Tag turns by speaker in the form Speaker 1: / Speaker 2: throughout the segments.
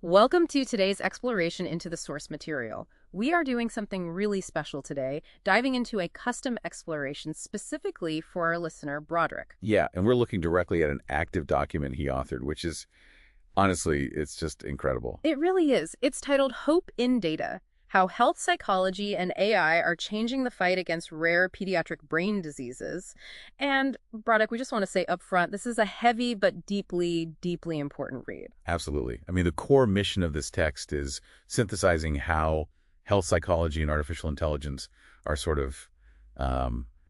Speaker 1: Welcome to today's exploration into the source material. We are doing something really special today, diving into a custom exploration specifically for our listener, Broderick.
Speaker 2: Yeah, and we're looking directly at an active document he authored, which is, honestly, it's just incredible.
Speaker 1: It really is. It's titled Hope in Data: How Health Psychology and AI Are Changing the Fight Against Rare Pediatric Brain Diseases. And, Broderick, we just want to say up front, this is a heavy but deeply, deeply important read.
Speaker 2: Absolutely. I mean, the core mission of this text is synthesizing how health psychology and artificial intelligence are sort of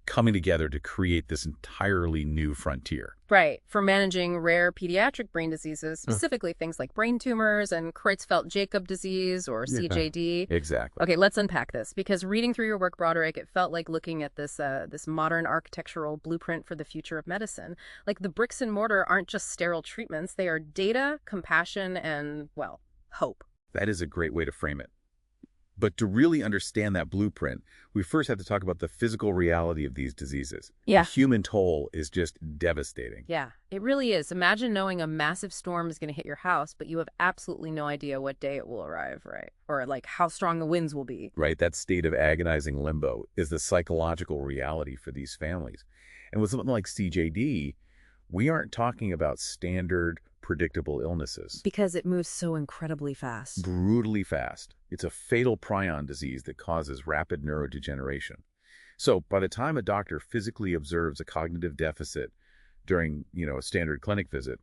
Speaker 2: coming together to create this entirely new frontier.
Speaker 1: Right, for managing rare pediatric brain diseases, specifically things like brain tumors and Creutzfeldt-Jakob disease or CJD.
Speaker 2: Exactly.
Speaker 1: Okay, let's unpack this, because reading through your work, Broderick, it felt like looking at this modern architectural blueprint for the future of medicine. Like the bricks and mortar aren't just sterile treatments, they are data, compassion, and, well, hope.
Speaker 2: That is a great way to frame it. But to really understand that blueprint, we first have to talk about the physical reality of these diseases.
Speaker 1: Yeah.
Speaker 2: The human toll is just devastating.
Speaker 1: Yeah, it really is. Imagine knowing a massive storm is going to hit your house, but you have absolutely no idea what day it will arrive, right? Or like how strong the winds will be.
Speaker 2: Right, that state of agonizing limbo is the psychological reality for these families. And with something like CJD, we aren't talking about standard, predictable illnesses.
Speaker 1: Because it moves so incredibly fast.
Speaker 2: Brutally fast. It's a fatal prion disease that causes rapid neurodegeneration. So by the time a doctor physically observes a cognitive deficit during, a standard clinic visit,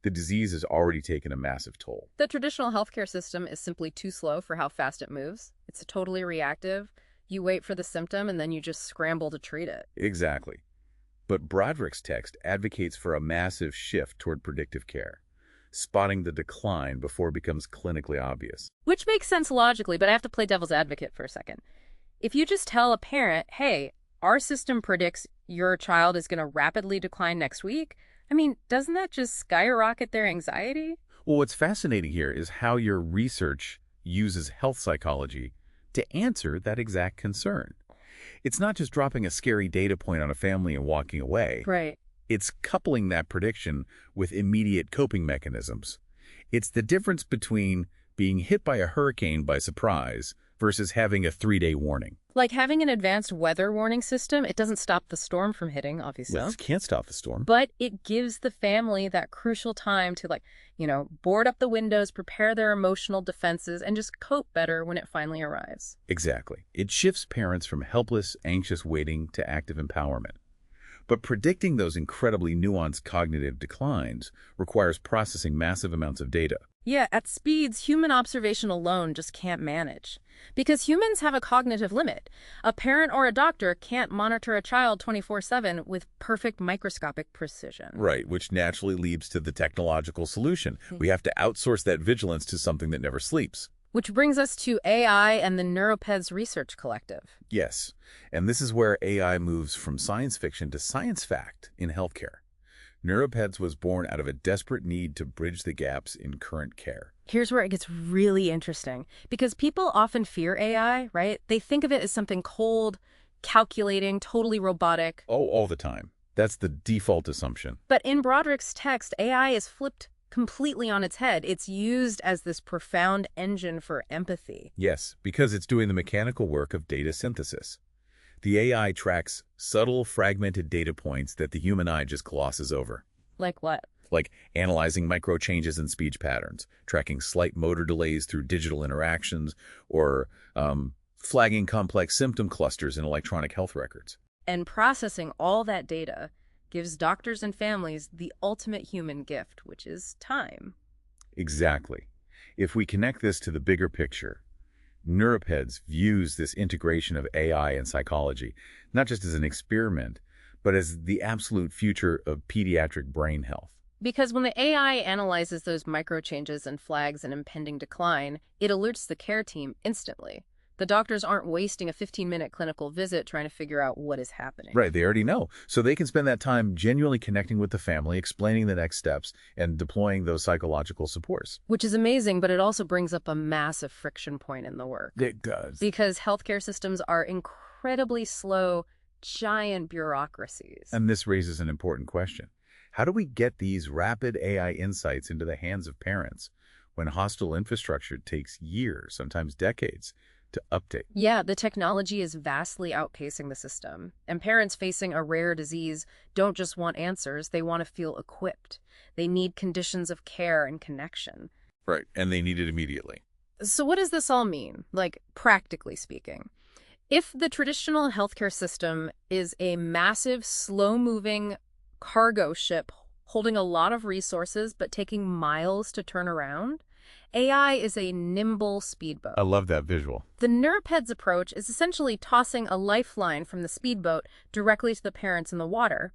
Speaker 2: the disease has already taken a massive toll.
Speaker 1: The traditional healthcare system is simply too slow for how fast it moves. It's totally reactive. You wait for the symptom and then you just scramble to treat it.
Speaker 2: Exactly. But Broderick's text advocates for a massive shift toward predictive care, spotting the decline before it becomes clinically obvious.
Speaker 1: Which makes sense logically, but I have to play devil's advocate for a second. If you just tell a parent, hey, our system predicts your child is going to rapidly decline next week, doesn't that just skyrocket their anxiety?
Speaker 2: Well, what's fascinating here is how your research uses health psychology to answer that exact concern. It's not just dropping a scary data point on a family and walking away.
Speaker 1: Right.
Speaker 2: It's coupling that prediction with immediate coping mechanisms. It's the difference between being hit by a hurricane by surprise versus having a 3-day warning.
Speaker 1: Like having an advanced weather warning system, it doesn't stop the storm from hitting, obviously.
Speaker 2: Well, it can't stop the storm.
Speaker 1: But it gives the family that crucial time to, board up the windows, prepare their emotional defenses, and just cope better when it finally arrives.
Speaker 2: Exactly. It shifts parents from helpless, anxious waiting to active empowerment. But predicting those incredibly nuanced cognitive declines requires processing massive amounts of data.
Speaker 1: Yeah, at speeds human observation alone just can't manage. Because humans have a cognitive limit. A parent or a doctor can't monitor a child 24/7 with perfect microscopic precision.
Speaker 2: Right, which naturally leads to the technological solution. We have to outsource that vigilance to something that never sleeps.
Speaker 1: Which brings us to AI and the Neuropeds Research Collective.
Speaker 2: Yes, and this is where AI moves from science fiction to science fact in healthcare. Neuropeds was born out of a desperate need to bridge the gaps in current care.
Speaker 1: Here's where it gets really interesting, because people often fear AI, right? They think of it as something cold, calculating, totally robotic.
Speaker 2: Oh, all the time. That's the default assumption.
Speaker 1: But in Broderick's text, AI is flipped completely on its head. It's used as this profound engine for empathy.
Speaker 2: Yes, because it's doing the mechanical work of data synthesis. The AI tracks subtle, fragmented data points that the human eye just glosses over.
Speaker 1: Like what?
Speaker 2: Like analyzing micro changes in speech patterns, tracking slight motor delays through digital interactions, or flagging complex symptom clusters in electronic health records.
Speaker 1: And processing all that data gives doctors and families the ultimate human gift, which is time.
Speaker 2: Exactly. If we connect this to the bigger picture, Neuropeds views this integration of AI and psychology not just as an experiment, but as the absolute future of pediatric brain health.
Speaker 1: Because when the AI analyzes those micro changes and flags an impending decline, it alerts the care team instantly. The doctors aren't wasting a 15-minute clinical visit trying to figure out what is happening.
Speaker 2: Right, they already know. So they can spend that time genuinely connecting with the family, explaining the next steps, and deploying those psychological supports.
Speaker 1: Which is amazing, but it also brings up a massive friction point in the work.
Speaker 2: It does.
Speaker 1: Because healthcare systems are incredibly slow, giant bureaucracies.
Speaker 2: And this raises an important question. How do we get these rapid AI insights into the hands of parents when hospital infrastructure takes years, sometimes decades, to update.
Speaker 1: Yeah, the technology is vastly outpacing the system, and parents facing a rare disease don't just want answers, they want to feel equipped. They need conditions of care and connection.
Speaker 2: Right. And they need it immediately.
Speaker 1: So what does this all mean, like practically speaking? If the traditional healthcare system is a massive, slow-moving cargo ship holding a lot of resources but taking miles to turn around, AI is a nimble speedboat.
Speaker 2: I love that visual.
Speaker 1: The Neuriped's approach is essentially tossing a lifeline from the speedboat directly to the parents in the water,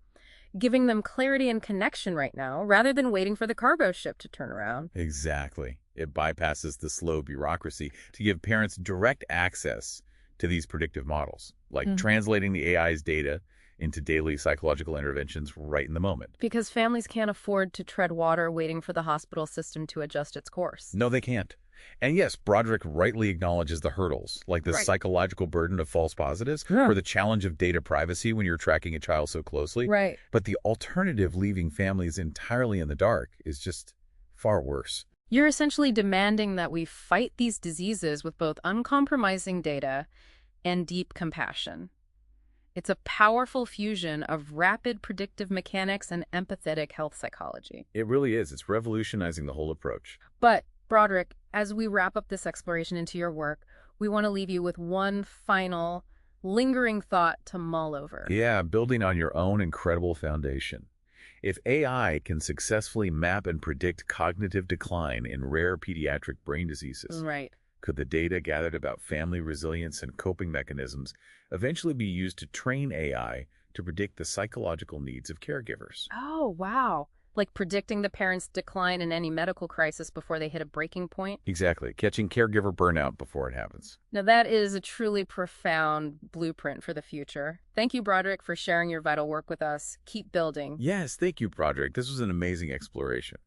Speaker 1: giving them clarity and connection right now, rather than waiting for the cargo ship to turn around.
Speaker 2: Exactly. It bypasses the slow bureaucracy to give parents direct access to these predictive models, like translating the AI's data into daily psychological interventions right in the moment.
Speaker 1: Because families can't afford to tread water waiting for the hospital system to adjust its course.
Speaker 2: No, they can't. And yes, Broderick rightly acknowledges the hurdles, like the
Speaker 1: Right.
Speaker 2: psychological burden of false positives or the challenge of data privacy when you're tracking a child so closely.
Speaker 1: Right.
Speaker 2: But the alternative, leaving families entirely in the dark, is just far worse.
Speaker 1: You're essentially demanding that we fight these diseases with both uncompromising data and deep compassion. It's a powerful fusion of rapid predictive mechanics and empathetic health psychology.
Speaker 2: It really is. It's revolutionizing the whole approach.
Speaker 1: But, Broderick, as we wrap up this exploration into your work, we want to leave you with one final, lingering thought to mull over.
Speaker 2: Yeah, building on your own incredible foundation. If AI can successfully map and predict cognitive decline in rare pediatric brain diseases,
Speaker 1: Right.
Speaker 2: could the data gathered about family resilience and coping mechanisms eventually be used to train AI to predict the psychological needs of caregivers?
Speaker 1: Oh, wow. Like predicting the parents' decline in any medical crisis before they hit a breaking point?
Speaker 2: Exactly, catching caregiver burnout before it happens.
Speaker 1: Now, that is a truly profound blueprint for the future. Thank you, Broderick, for sharing your vital work with us. Keep building.
Speaker 2: Yes, thank you, Broderick. This was an amazing exploration.